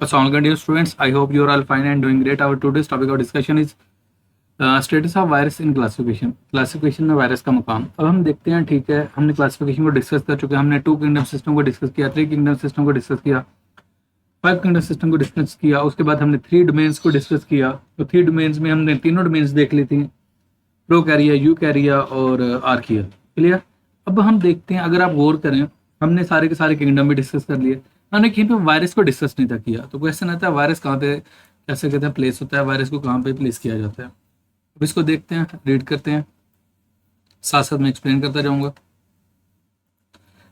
Assalamualaikum dear students, I hope you are all fine and doing great. Our today's topic of discussion is status of virus in classification. Classification में virus का मुकाम। अब हम देखते हैं, ठीक है, हमने क्लासिफिकेशन को डिस्कस कर चुके हैं। हमने 2 किंगडम सिस्टम को डिस्कस किया, 3 किंगडम सिस्टम को डिस्कस किया, 5 किंगडम सिस्टम को डिस्कस किया। उसके बाद हमने 3 डोमेन्स को डिस्कस किया। तो 3 डोमेन्स में हमने तीनों डोमेन्स देख ली थी, प्रोकैरिया, यूकैरिया और आर्किया। क्लियर। अब हम देखते हैं, अगर आप गौर करें, हमने सारे के सारे किंगडम भी डिस्कस कर लिए, हमने कहीं पे वायरस को डिस्कस नहीं था किया। तो क्वेश्चन आता है वायरस कहाँ पे, कैसे कहते हैं, प्लेस होता है, वायरस को कहाँ पे प्लेस किया जाता है। अब इसको देखते हैं, रीड करते हैं, साथ साथ मैं एक्सप्लेन करता जाऊंगा।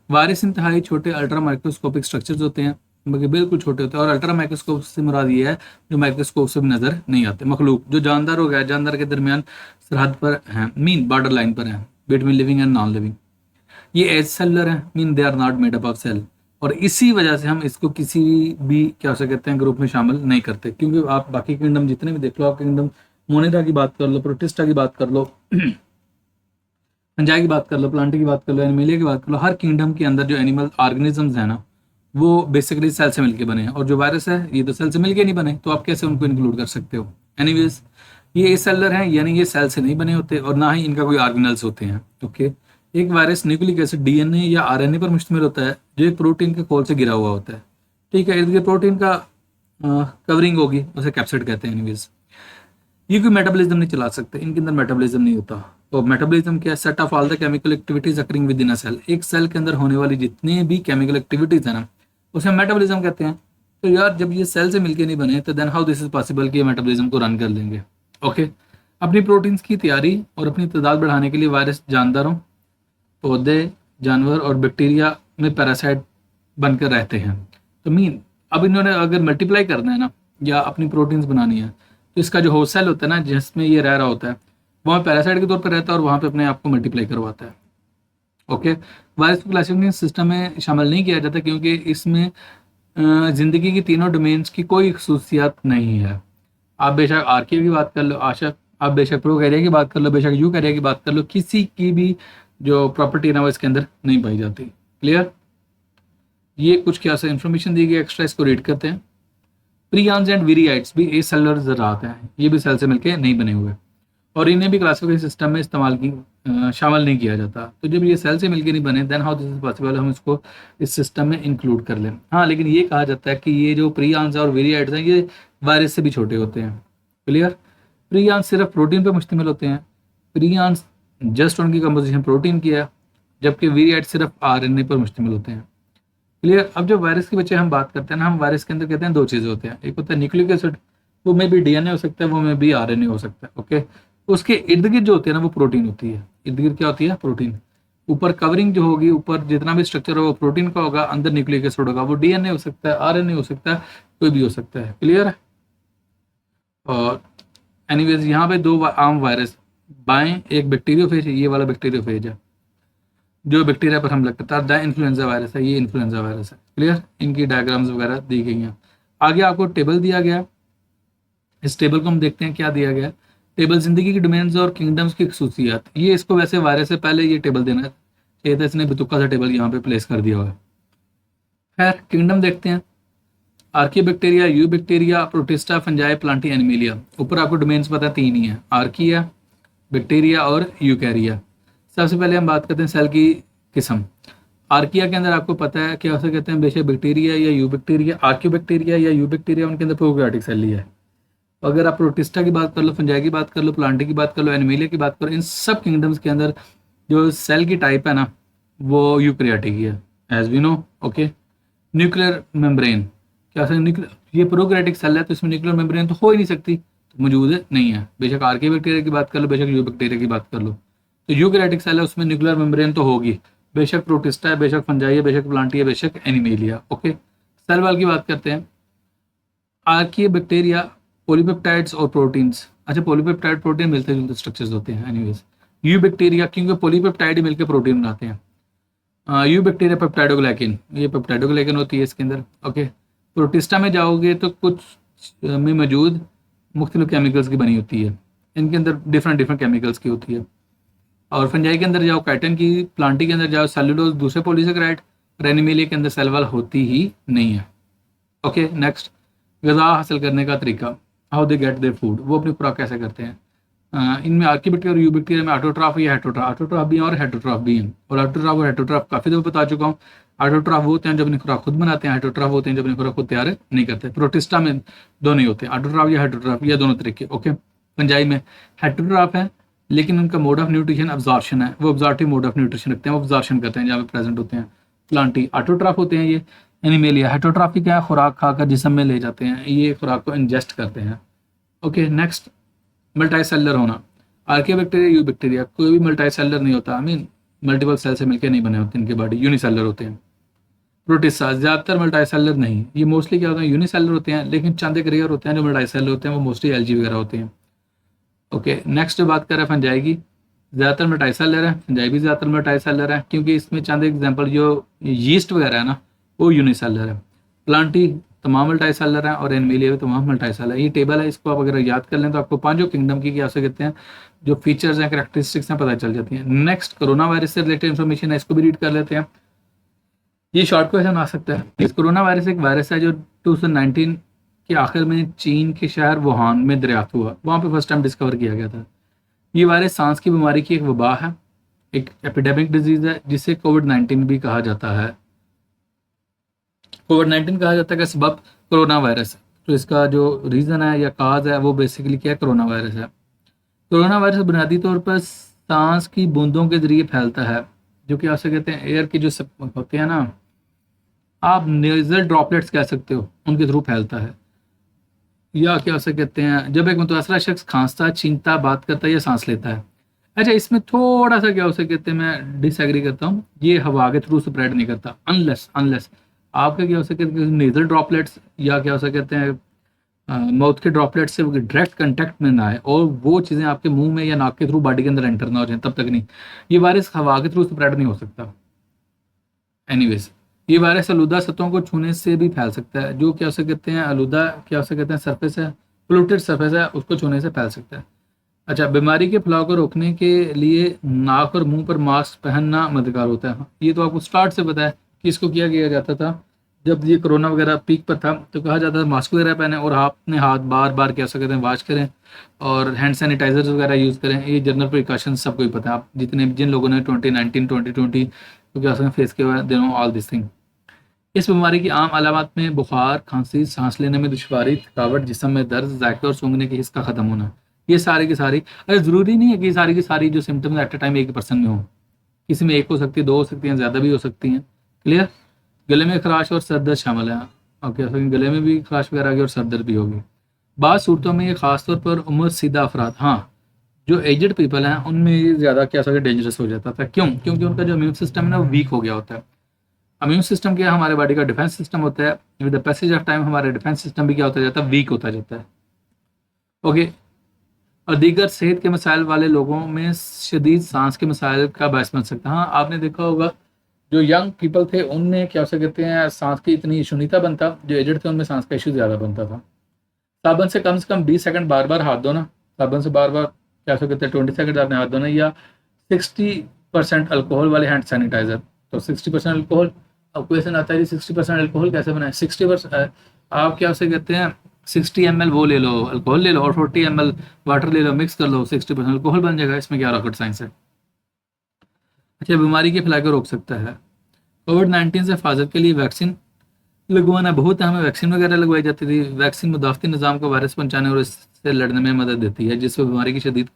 वायरस इंतहाई छोटे अल्ट्रा माइक्रोस्कोपिक स्ट्रक्चर्स होते हैं, बिल्कुल छोटे होते हैं। और अल्ट्रा माइक्रोस्कोप से मुराद ये है जो माइक्रोस्कोप से भी नजर नहीं आते। मखलूक जो जानदार हो गया, जानदार के दरमियान सरहद पर हैं, मीन बॉर्डर लाइन पर हैं, between living and non living. ये एज सेलर है, mean they are not made up of cell. और इसी वजह से हम इसको किसी भी क्या से कहते हैं ग्रुप में शामिल नहीं करते, क्योंकि आप बाकी किंगडम जितने भी देख लो, आप किंगडम मोनेरा की बात कर लो, प्रोटिस्टा की बात कर लो, फंजाई की बात कर लो, प्लांटी की बात कर लो, एनिमेलिया की बात कर लो, हर किंगडम के अंदर जो एनिमल ऑर्गेनिजम्स हैं ना, वो बेसिकली सेल से मिलके बने हैं। और जो वायरस है ये तो सेल से मिलके नहीं बने, तो आप कैसे उनको इंक्लूड कर सकते हो। एनीवेज, ये सेलर हैं, यानी ये सेल से नहीं बने होते और ना ही इनका कोई ऑर्गेनल्स होते हैं। ओके। एक वायरस न्यूक्लिक एसिड, डीएनए या आरएनए पर मुश्तमिल होता है, जो एक प्रोटीन के खोल से गिरा हुआ होता है। ठीक है, इर्द गिर्द प्रोटीन का कवरिंग होगी, उसे कैप्सिड कहते हैं। एनीवेज, ये कोई मेटाबॉलिज्म नहीं चला सकते, इनके अंदर मेटाबॉलिज्म नहीं होता। तो मेटाबॉलिज्म क्या है? Set of all the chemical activities occurring within a अ सेल। एक सेल के अंदर होने वाली जितनी भी केमिकल एक्टिविटीज है ना, उसे मेटाबॉलिज्म कहते हैं। तो यार, जब ये सेल से मिलके नहीं बने, तो then how this is possible कि ये मेटाबॉलिज्म को रन कर लेंगे। ओके। अपनी प्रोटीन्स की तैयारी और अपनी तादाद बढ़ाने के लिए वायरस जानदारों, पौधे, जानवर और बैक्टीरिया में पैरासाइट बनकर रहते हैं। तो मीन, अब इन्होंने अगर मल्टीप्लाई करना है ना, या अपनी प्रोटीन्स बनानी है, तो इसका जो होस्ट सेल होता है ना, जिसमें ये रह रहा होता है, वहाँ पैरासाइट के तौर पर रहता है और वहाँ पे अपने आप को मल्टीप्लाई करवाता है। ओके। वायरस को क्लासिफिकेशन सिस्टम में शामिल नहीं किया जाता, क्योंकि इसमें जिंदगी की तीनों डोमेन्स की कोई खसूसियात नहीं है। आप बेशक आर्किया की बात कर लो, आप बेशक प्रोकैरिया की बात कर लो, बेशक यूकैरिया की बात कर लो, किसी की भी जो प्रॉपर्टी ना वो इसके अंदर नहीं पाई जाती। क्लियर। ये कुछ क्या सा इन्फॉर्मेशन दी गई एक्स्ट्रा, इसको रीड करते हैं। प्रियॉन्स एंड विरियाइट्स भी ए सेलुलर ज़रात हैं, ये भी सेल से मिलके नहीं बने हुए, और इन्हें भी क्लासिफिकेशन सिस्टम में इस्तेमाल की शामिल नहीं किया जाता। तो जब ये सेल से मिलके नहीं बने, then how this is possible, हम इसको इस सिस्टम में इंक्लूड कर लें। हाँ, लेकिन ये कहा जाता है कि ये जो प्रियॉन्स और विरियाइट्स हैं, ये वायरस से भी छोटे होते हैं। क्लियर। प्रियॉन्स सिर्फ प्रोटीन पर मुश्तमिल होते हैं, प्रियॉन्स जस्ट उनकी कंपोजिशन प्रोटीन की है, जबकि विरियाइट सिर्फ आरएनए पर मुश्तमिल होते हैं। क्लियर। अब जब वायरस के बच्चे हम बात करते हैं ना, हम वायरस के अंदर कहते हैं 2 चीज़ें होते हैं। एक होता है न्यूक्लिक एसिड, वो में भी डीएनए हो सकता है, वो में भी आरएनए हो सकता है। ओके। उसके इर्द गिर्द जो होती है ना, वो प्रोटीन होती है। इर्द गिर्द क्या होती है? प्रोटीन। ऊपर कवरिंग जो होगी, ऊपर जितना भी स्ट्रक्चर होगा वो प्रोटीन का होगा, अंदर न्यूक्लिक एसिड होगा, वो डीएनए हो सकता है, आरएनए हो सकता है, कोई भी हो सकता है। क्लियर है। और एनीवेज, यहाँ पे 2 आम वायरस, बाएं एक बैक्टीरियोफेज है, ये वाला बैक्टीरियोफेज है जो बैक्टीरिया पर हमला करता है। द इन्फ्लुएंजा वायरस है, ये इन्फ्लुएंजा वायरस है। क्लियर। इनकी डायग्राम्स वगैरह दी गई हैं। आगे आपको टेबल दिया गया, इस टेबल को हम देखते हैं क्या दिया गया। टेबल जिंदगी की डोमेन्स और किंगडम्स की खसूसियात। ये इसको वैसे वायरस से पहले ये टेबल देना चाहिए था, इसने बेतुका सा टेबल यहाँ पे प्लेस कर दिया हुआ है। खैर, किंगडम देखते हैं। Archie bacteria, you bacteria, protista, fungi, Plantae, animalia. ऊपर आपको डोमेन्स पता 3 ही है, आर्किया, बैक्टीरिया और यूकैरिया। सबसे पहले हम बात करते हैं सेल की किस्म। आर्किया के अंदर आपको पता है क्या उसे कहते हैं, बेशक बैक्टीरिया या यू बैक्टीरिया, आर्कियो बैक्टीरिया या यू बैक्टीरिया, उनके अंदर प्रोकैरियोटिक सेल ही है। अगर आप प्रोटिस्टा की बात कर लो, फंजाई की बात कर लो, प्लांटी की बात कर लो, एनिमेलिया की बात करो, इन सब किंगडम्स के अंदर जो सेल की टाइप है ना, वो यूकैरियोटिक ही है, as we know. Okay. Nuclear membrane, क्या सर न्यूक्लियर, ये प्रोकैरियोटिक सेल है तो इसमें न्यूक्लियर मेम्ब्रेन तो हो ही नहीं सकती, तो मौजूद है नहीं है। बेशक आर्किया बैक्टीरिया की बात कर लो, बेशक यू बैक्टीरिया की बात कर लो, तो यूकैरियोटिक सेल है, उसमें न्यूक्लियर मेम्ब्रेन तो होगी। बेशक प्रोटिस्टा है, बेशक फंजाई है, बेशक प्लांटी है, बेशक एनिमेलिया। ओके। सेल वाल की बात करते हैं। आर्किया बैक्टीरिया, पॉलीपेप्टाइड्स और प्रोटीन्स। अच्छा, पॉलीपेप्टाइड प्रोटीन मिलते जुलते स्ट्रक्चर्स होते हैं। एनीवेज, यू बैक्टीरिया, क्योंकि पॉलीपेप्टाइड ही मिलकर प्रोटीन बनाते हैं। यू बैक्टीरिया पेप्टाइडोग्लाइकिन, ये पेप्टाइडोग्लाइकिन होती है इसके अंदर। ओके। प्रोटिस्टा में जाओगे तो कुछ में मौजूद मुख्तलिफ केमिकल्स की बनी होती है, इनके अंदर डिफरेंट डिफरेंट केमिकल्स की होती है। और फंजाई के अंदर जाओ काइटिन की, प्लांटी के अंदर जाओ सेलुलोज, दूसरे पॉलीसेकेराइड, और एनिमेलिया के अंदर सेल वॉल होती ही नहीं है। ओके। नेक्स्ट, ग़िज़ा हासिल करने का तरीका, how they get their food, वो अपनी खुराक कैसे करते हैं। इनमें आर्किबैक्टीरिया और यूबैक्टीरिया में ऑटोट्रॉफ या हेटेरोट्रॉफ, ऑटोट्रॉफ भी हैं और हेटेरोट्रॉफ भी हैं। और ऑटोट्रॉफ और हेटेरोट्रॉफ काफ़ी दफ़ा बता चुका हूँ। ऑटोट्रॉफ वो होते हैं जो अपनी खुराक खुद बनाते हैं, हेटेरोट्रॉफ होते हैं जो अपनी खुराक खुद तैयार नहीं करते। प्रोटिस्टा में दोनों ही होते हैं, ऑटोट्रॉफ या हेटेरोट्रॉफ, या दोनों तरीके। ओके, फंजाई में हेटेरोट्रॉफ है लेकिन उनका मोड ऑफ न्यूट्रिशन अब्जॉर्प्शन है, वो अब्जॉर्टिव मोड ऑफ न्यूट्रिशन रखते हैं, वो अब्जॉर्प्शन करते हैं जहाँ पे प्रेजेंट होते हैं। प्लांटी ऑटोट्रॉफ होते हैं ये एनिमेलिया। हेटेरोट्रॉफी क्या है, खुराक खाकर जिस्म में ले जाते हैं, ये खुराक को इंजेस्ट करते हैं। ओके, नेक्स्ट मल्टीसेलुलर होना। आर्कियोबैक्टीरिया यूबैक्टीरिया कोई भी मल्टीसेलुलर नहीं होता, आई मीन मल्टीपल सेल से मिलकर नहीं बने होते इनके बॉडी, यूनिसेलुलर होते हैं। प्रोटिस्टा ज़्यादातर मल्टीसेलुलर नहीं, ये मोस्टली क्या होते हैं, यूनिसेलुलर होते हैं, लेकिन चंद एक रेयर होते हैं जो मल्टीसेलुलर होते हैं, वो मोस्टली एलजी वगैरह होते हैं। ओके, नेक्स्ट बात करें फंजाई की, ज़्यादातर मल्टीसेलुलर है, फंजाई भी ज़्यादातर मल्टीसेलुलर है, क्योंकि इसमें चंद एग्जांपल जो यीस्ट वगैरह है ना, वो यूनिसेलुलर है। प्लांटी तमाम मल्टीसेलुलर हैं और एनिमेलिया भी तमाम मल्टीसेलुलर है। ये टेबल है, इसको आप अगर याद कर लें तो आपको पांचों किंगडम की क्या से कहते हैं जो फीचर्स हैं, करैक्टरिस्टिक्स हैं, पता चल जाती हैं। नेक्स्ट कोरोना वायरस से रिलेटेड इन्फॉर्मेशन है, इसको भी रीड कर लेते हैं। ये शॉर्ट क्वेश्चन आ सकता है। इस कोरोना वायरस एक वायरस है जो 2019 के आखिर में चीन के शहर वुहान में दरियाफ्त हुआ, वहाँ पे फर्स्ट टाइम डिस्कवर किया गया था। ये वायरस सांस की बीमारी की एक वबा है, एक एपिडेमिक डिजीज है जिसे कोविड-19 भी कहा जाता है। कोविड-19 कहा जाता है का सबब कोरोना वायरस है, तो इसका जो रीज़न है या काज है वो बेसिकली क्या है, कोरोना वायरस है। कोरोना वायरस बुनियादी तौर पर सांस की बूंदों के जरिए फैलता है, जो कि आपसे कहते हैं एयर की जो होते हैं ना, आप नेजल ड्रॉपलेट्स कह सकते हो, उनके थ्रू फैलता है। या क्या उसे कहते हैं, जब एक मुतासरा शख्स खांसता, छींकता, बात करता है या सांस लेता है। अच्छा, इसमें थोड़ा सा क्या उसे कहते हैं, मैं डिसएग्री करता हूँ, ये हवा के थ्रू स्प्रेड नहीं करता, अनलेस आपके क्या उसे कहते हैं नेजल ड्रॉपलेट्स या क्या उसे कहते हैं माउथ के ड्रॉपलेट्स से डायरेक्ट कंटेक्ट में ना आए और वो चीज़ें आपके मुंह में या नाक के थ्रू बॉडी के अंदर एंटर ना हो जाए, तब तक नहीं। ये वायरस हवा के थ्रू स्प्रेड नहीं हो सकता। एनीवेज, ये वायरस आलूदा सतहों को छूने से भी फैल सकता है, जो क्या उसे कहते हैं आलूदा क्या उसे कहते हैं सरफेस है, पोल्यूटेड सरफेस है, उसको छूने से फैल सकता है। अच्छा, बीमारी के फैलाव को रोकने के लिए नाक और मुंह पर मास्क पहनना मददगार होता है। ये तो आपको स्टार्ट से पता है कि इसको किया जाता था। जब ये कोरोना वगैरह पीक पर था तो कहा जाता था मास्क वगैरह पहने और अपने हाथ बार बार क्या कहते हैं वॉश करें और हैंड सैनिटाइजर्स वगैरह यूज़ करें। ये जनरल प्रिकॉशन सबको ही पता है, आप जिन लोगों ने 2019 2020 तो क्या सकते फेस किया, they know all this thing. इस बीमारी की आम अलामत में बुखार, खांसी, सांस लेने में दुश्वारी, थकावट, जिस्म में दर्द, जायके और सूंघने की हिस्स का खत्म होना। ये सारी की सारी, अरे ज़रूरी नहीं है कि सारी की सारी जो सिम्टम्स एट ए टाइम एक ही पर्सन में हो, किसी में एक हो सकती है, दो हो सकती हैं, ज़्यादा भी हो सकती हैं। क्लियर? गले में खराश और सर दर्द शामिल है। और क्या गले में भी खराश वगैरह होगी और सर दर्द भी होगी। बाद सूरतों में ये खासतौर पर उम्र सीधा अफराद, हाँ जो एजड पीपल हैं उनमें ज़्यादा क्या डेंजरस हो जाता था। क्यों? क्योंकि उनका जो इम्यून सिस्टम है ना वो वीक हो गया होता है। इम्यून सिस्टम क्या है, हमारे बॉडी का डिफेंस सिस्टम होता है। With the passage of time हमारा डिफेंस सिस्टम भी क्या होता जाता है, वीक होता जाता है। ओके, और दीगर सेहत के मसाइल वाले लोगों में शदीद सांस के मसाइल का बायस बन सकता है। हाँ, आपने देखा होगा जो यंग पीपल थे उनमें क्या कहते हैं सांस की इतनी इशू नहीं था बनता, जो एजड थे उनमें सांस का इशू ज़्यादा बनता था। साबुन से कम 20 सेकंड बार बार हाथ धोना, साबुन से बार बार क्या कहते हैं 20 सेकंड आपने हाथ धोना, या 60% अल्कोहल वाले हैंड सैनिटाइजर। तो 60% अल्कोहल, अब क्वेश्चन आता है 60% अल्कोहल कैसे बनाए। 60% आप क्या उसे कहते हैं 60 ml वो ले लो, अल्कोहल ले लो और 40 ml वाटर ले लो, मिक्स कर लो, 60% अल्कोहल बन जाएगा। इसमें क्या रॉकेट साइंस है। अच्छा, बीमारी के फैलाव को रोक सकता है। कोविड-19 से हिफाजत के लिए वैक्सीन लगवाना बहुत अहम है। वैक्सीन वगैरह लगवाई जाती थी। वैक्सीन मुदाफ़ती निज़ाम को वायरस पहुंचाने और इससे लड़ने में मदद देती है, जिससे बीमारी की शदीद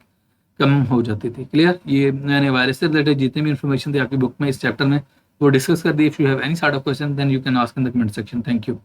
कम हो जाती थी। क्लियर? ये मैंने वायरस से रिलेटेड जितनी भी इन्फॉर्मेशन थी आपकी बुक में इस चैप्टर में वो डिस्कस कर दी। If you have any sort of question then you can ask in the comment section. Thank you.